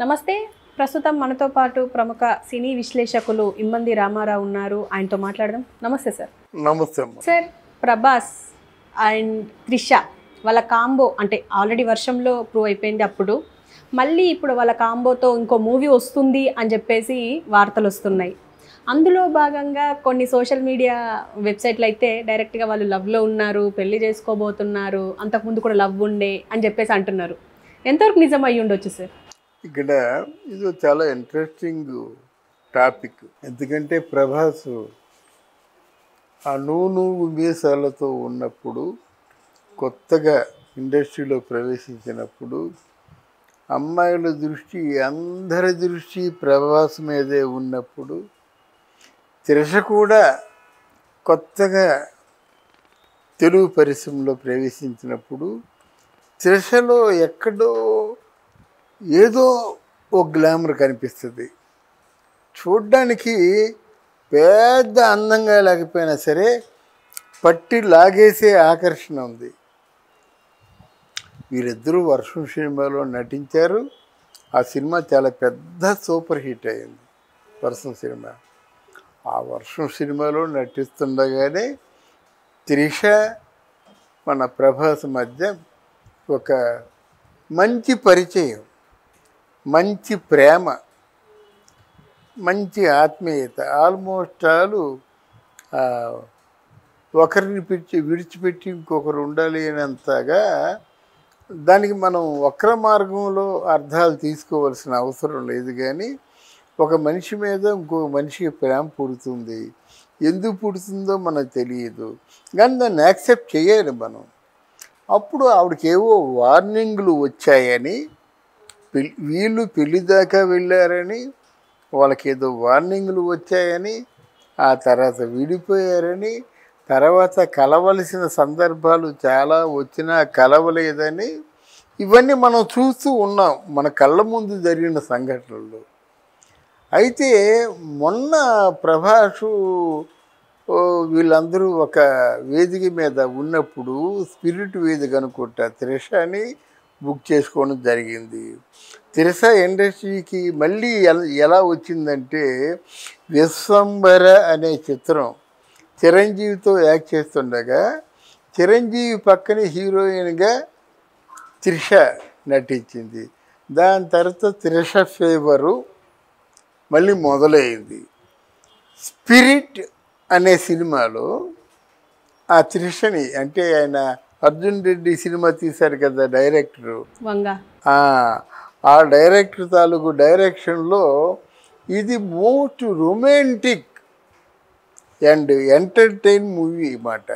నమస్తే. ప్రస్తుతం మనతో పాటు ప్రముఖ సినీ విశ్లేషకులు ఇమ్మంది రామారావు ఉన్నారు. ఆయనతో మాట్లాడదాం. నమస్తే సార్. నమస్తే అమ్మ. సార్, ప్రభాస్ అండ్ త్రిష వాళ్ళ కాంబో అంటే ఆల్రెడీ వర్షంలో ప్రూవ్ అయిపోయింది. అప్పుడు మళ్ళీ ఇప్పుడు వాళ్ళ కాంబోతో ఇంకో మూవీ వస్తుంది అని చెప్పేసి వార్తలు వస్తున్నాయి. అందులో భాగంగా కొన్ని సోషల్ మీడియా వెబ్సైట్లు అయితే డైరెక్ట్గా వాళ్ళు లవ్లో ఉన్నారు, పెళ్లి చేసుకోబోతున్నారు, అంతకుముందు కూడా లవ్ ఉండే అని చెప్పేసి అంటున్నారు. ఎంతవరకు నిజం అయ్యి ఉండొచ్చు సార్? ఇక్కడ ఇది చాలా ఇంట్రెస్టింగ్ టాపిక్. ఎందుకంటే ప్రభాస్ ఆ నూనె మీసాలతో ఉన్నప్పుడు, కొత్తగా ఇండస్ట్రీలో ప్రవేశించినప్పుడు అమ్మాయిల దృష్టి, అందరి దృష్టి ప్రభాస్ మీదే ఉన్నప్పుడు, త్రిష కూడా కొత్తగా తెలుగు పరిశ్రమలో ప్రవేశించినప్పుడు త్రిషలో ఎక్కడో ఏదో ఓ గ్లామర్ కనిపిస్తుంది. చూడ్డానికి పెద్ద అందంగా లేకపోయినా సరే పట్టి లాగేసే ఆకర్షణ ఉంది. వీరిద్దరూ వర్షం సినిమాలో నటించారు. ఆ సినిమా చాలా పెద్ద సూపర్ హిట్ అయింది, వర్షం సినిమా. ఆ వర్షం సినిమాలో నటిస్తుండగానే త్రిష మన ప్రభాస్ మధ్య ఒక మంచి పరిచయం, మంచి ప్రేమ, మంచి ఆత్మీయత, ఆల్మోస్ట్ ఆలు ఒకరిని విడిచిపెట్టి ఇంకొకరు ఉండాలి అనేంతగా. దానికి మనం వక్ర మార్గంలో అర్థాలు తీసుకోవాల్సిన అవసరం లేదు. కానీ ఒక మనిషి మీద ఇంకో మనిషికి ప్రేమ పుడుతుంది. ఎందుకు పుడుతుందో మనకు తెలియదు, కానీ దాన్ని యాక్సెప్ట్ చేయాలి మనం. అప్పుడు ఆవిడకి ఏవో వార్నింగ్లు వచ్చాయని, వీళ్ళు పెళ్లి దాకా వెళ్ళారని, వాళ్ళకి ఏదో వార్నింగ్లు వచ్చాయని, ఆ తర్వాత విడిపోయారని, తర్వాత కలవలసిన సందర్భాలు చాలా వచ్చినా కలవలేదని, ఇవన్నీ మనం చూస్తూ ఉన్నాం మన కళ్ళ ముందు జరిగిన సంఘటనలు. అయితే మొన్న ప్రభాసు వీళ్ళందరూ ఒక వేదిక మీద ఉన్నప్పుడు, స్పిరిట్ వేదిక అనుకుంటా, త్రిషని బుక్ చేసుకోవడం జరిగింది. త్రిష ఇండస్ట్రీకి మళ్ళీ ఎలా వచ్చిందంటే, విశ్వంబర అనే చిత్రం చిరంజీవితో యాక్ట్ చేస్తుండగా చిరంజీవి పక్కన హీరోయిన్గా త్రిష నటించింది. దాని తర్వాత త్రిష ఫేవరు మళ్ళీ మొదలైంది. స్పిరిట్ అనే సినిమాలో ఆ త్రిషని, అంటే ఆయన అర్జున్ రెడ్డి సినిమా తీశారు కదా డైరెక్టరు, ఆ డైరెక్టర్ తాలూకు డైరెక్షన్లో ఇది most romantic and entertain movie అన్నమాట.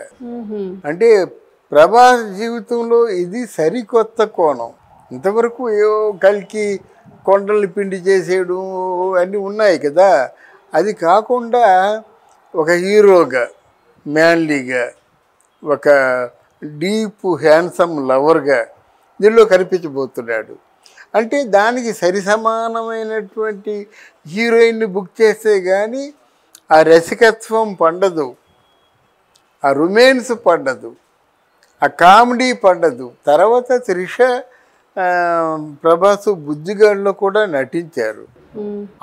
అంటే ప్రభాస్ జీవితంలో ఇది సరికొత్త కోణం. ఇంతవరకు ఏవో కల్కి కొండల్ని పిండి చేసేయడం అన్నీ ఉన్నాయి కదా, అది కాకుండా ఒక హీరోగా, మ్యాన్లీగా, ఒక డీప్ హ్యాండ్సమ్ లవర్గా దీనిలో కనిపించబోతున్నాడు. అంటే దానికి సరి సమానమైనటువంటి హీరోయిన్ని బుక్ చేస్తే కానీ ఆ రసికత్వం పండదు, ఆ రొమాన్స్ పండదు, ఆ కామెడీ పండదు. తర్వాత త్రిష ప్రభాస్ బుజ్జిగాడులో కూడా నటించారు.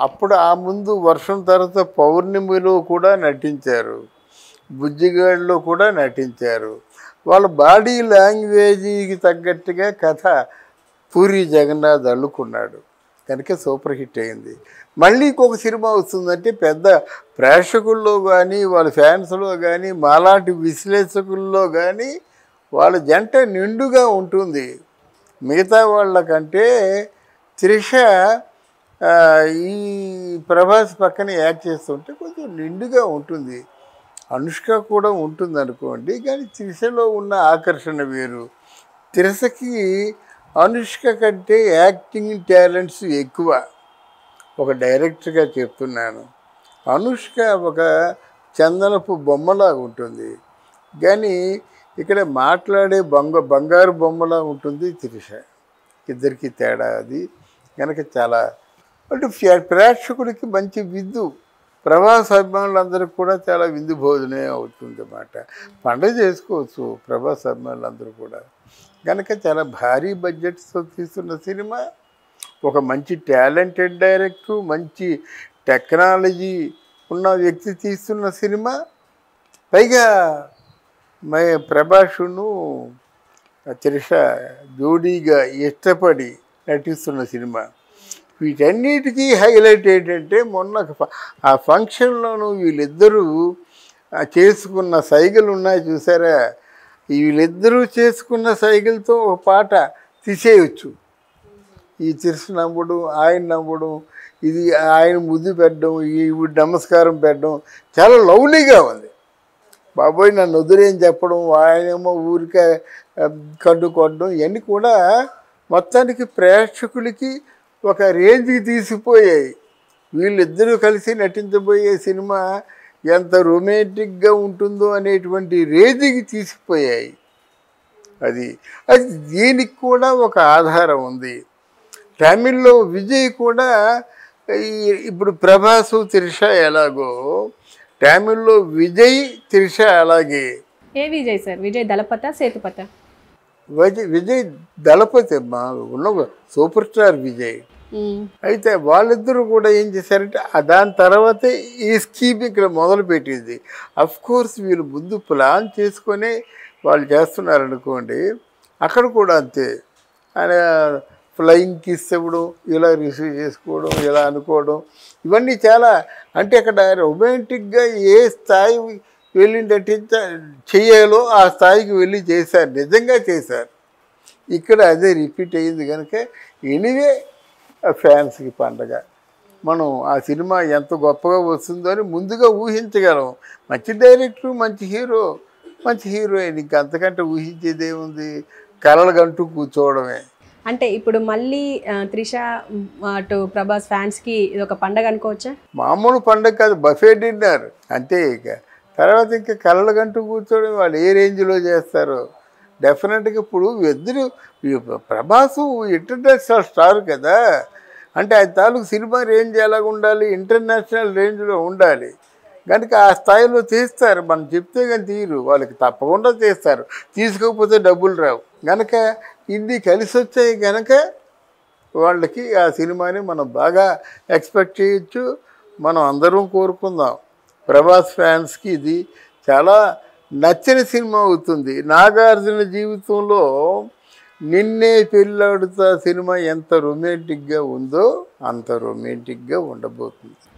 అప్పుడు ఆ ముందు వర్షం తర్వాత పౌర్ణమిలో కూడా నటించారు, బుజ్జిగాడులో కూడా నటించారు. వాళ్ళ బాడీ లాంగ్వేజీకి తగ్గట్టుగా కథ పూరి జగన్నాథ్ అల్లుకున్నాడు, కనుక సూపర్ హిట్ అయింది. మళ్ళీ ఇంకొక సినిమా వస్తుందంటే పెద్ద ప్రేక్షకుల్లో కానీ, వాళ్ళ ఫ్యాన్స్లో కానీ, మాలాంటి విశ్లేషకుల్లో కానీ వాళ్ళ జంట నిండుగా ఉంటుంది. మిగతా వాళ్ళకంటే త్రిష ఈ ప్రభాస్ పక్కన యాక్ట్ చేస్తుంటే కొంచెం నిండుగా ఉంటుంది. అనుష్క కూడా ఉంటుంది అనుకోండి, కానీ త్రిషలో ఉన్న ఆకర్షణ వేరు. త్రిషకి అనుష్క కంటే యాక్టింగ్ టాలెంట్స్ ఎక్కువ. ఒక డైరెక్టర్గా చెప్తున్నాను, అనుష్క ఒక చందనపు బొమ్మలాగా ఉంటుంది, కానీ ఇక్కడ మాట్లాడే బంగారు బొమ్మలా ఉంటుంది త్రిష. ఇద్దరికి తేడా అది. కనుక చాలా అంటే ప్రేక్షకుడికి మంచి విందు, ప్రభాస్ అభిమానులందరికీ కూడా చాలా విందు భోజనం అవుతుంది అన్నమాట. పండుగ చేసుకోవచ్చు ప్రభాస్ అభిమానులందరూ కూడా. కనుక చాలా భారీ బడ్జెట్స్తో తీస్తున్న సినిమా. ఒక మంచి టాలెంటెడ్ డైరెక్టర్, మంచి టెక్నాలజీ ఉన్న వ్యక్తి తీస్తున్న సినిమా, పైగా ప్రభాస్ను త్రిష జోడీగా ఇష్టపడి నటిస్తున్న సినిమా. వీటన్నిటికీ హైలైట్ ఏంటంటే మొన్న ఆ ఫంక్షన్లోనూ వీళ్ళిద్దరూ చేసుకున్న సైగలు ఉన్నాయి చూసారా, వీళ్ళిద్దరూ చేసుకున్న సైగలతో ఒక పాట తీసేయచ్చు. ఈ త్రిష నవ్వడం, ఆయన నవ్వడం, ఇది ఆయన ముద్దు పెట్టడం, ఈ నమస్కారం పెట్టడం చాలా లవ్లీగా ఉంది. బాబోయ్ నన్ను వదిలేని చెప్పడం, ఆయనేమో ఊరికే కన్ను కొట్టడం, ఇవన్నీ కూడా మొత్తానికి ప్రేక్షకులకి ఒక రేంజ్కి తీసిపోయాయి. వీళ్ళిద్దరూ కలిసి నటించబోయే సినిమా ఎంత రొమాంటిక్గా ఉంటుందో అనేటువంటి రేంజ్కి తీసిపోయాయి. అది అది దీనికి కూడా ఒక ఆధారం ఉంది. తమిళ్లో విజయ్ కూడా ఇప్పుడు ప్రభాసు త్రిష ఎలాగో తమిళ్లో విజయ్ త్రిష అలాగే. ఏ విజయ్ సార్? విజయ్ దళపత సేతుపత? విజయ్ దళపతి మా ఉన్న సూపర్ స్టార్ విజయ్. అయితే వాళ్ళిద్దరూ కూడా ఏం చేశారంటే దాని తర్వాతే ఈ స్కీమ్ ఇక్కడ మొదలుపెట్టింది. కోర్స్ వీళ్ళు ముందు ప్లాన్ చేసుకొని వాళ్ళు చేస్తున్నారనుకోండి, అక్కడ కూడా అంతే. ఆయన ఫ్లయింగ్ కిస్ ఇవ్వడం, ఇలా రిసీవ్ చేసుకోవడం, ఇలా అనుకోవడం, ఇవన్నీ చాలా అంటే అక్కడ రొమాంటిక్గా ఏ స్థాయి వెళ్ళి చెయ్యాలో ఆ స్థాయికి వెళ్ళి చేశారు, నిజంగా చేశారు. ఇక్కడ అదే రిపీట్ అయ్యింది కనుక ఎనీవే ఫ్యాన్స్కి పండగ. మనం ఆ సినిమా ఎంత గొప్పగా వస్తుందో అని ముందుగా ఊహించగలం. మంచి డైరెక్టరు, మంచి హీరో, మంచి హీరోయిన్, ఇంక అంతకంటే ఊహించేది ఏముంది, కలలుగంటూ కూర్చోవడమే. అంటే ఇప్పుడు మళ్ళీ త్రిష అటు ప్రభాస్ ఫ్యాన్స్కి ఇది ఒక పండగ అనుకోవచ్చా? మామూలు పండగ కాదు, బఫే డిన్నర్ అంతే. ఇక తర్వాత ఇంకా కలలుగంటూ కూర్చోవడం వాళ్ళు ఏ రేంజ్లో చేస్తారో డెఫినెట్గా. ఇప్పుడు ఇద్దరు ప్రభాసు ఇంటర్నేషనల్ స్టార్ కదా, అంటే ఆయన తాలూకు సినిమా రేంజ్ ఎలాగ ఉండాలి, ఇంటర్నేషనల్ రేంజ్లో ఉండాలి కనుక ఆ స్థాయిలో తీస్తారు. మనం చెప్తే కానీ తీరు, వాళ్ళకి తప్పకుండా తీస్తారు. తీసుకోకపోతే డబ్బులు రావు కనుక ఇన్ని కలిసి వచ్చాయి కనుక వాళ్ళకి ఆ సినిమాని మనం బాగా ఎక్స్పెక్ట్ చేయొచ్చు. మనం అందరం కోరుకుందాం ప్రభాస్ ఫ్యాన్స్కి ఇది చాలా నచ్చిన సినిమా అవుతుంది. నాగార్జున జీవితంలో నిన్నే పెళ్ళాడుతా సినిమా ఎంత రొమాంటిక్గా ఉందో అంత రొమాంటిక్గా ఉండబోతుంది.